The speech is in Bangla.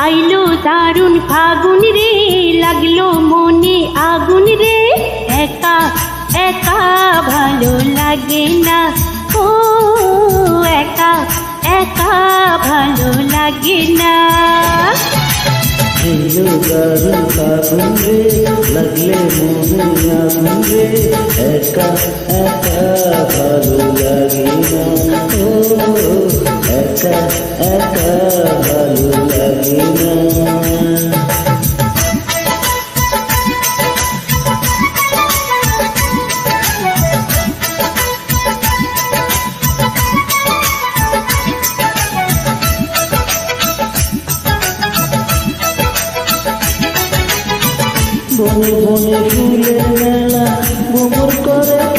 আইলো দারুণ ফাগুন রে, লাগলো মনে আগুন রে, একা একা ভালো লাগে না, ও একা একা ভালো লাগে না। আইলো দারুণ ফাগুন রে, লাগলে মনে আগুন রে, একা একা ভালো লাগে না, ও একা একা ভালো লাগে না। বনে বনে ফুলের মেলা, ভ্রমণ করে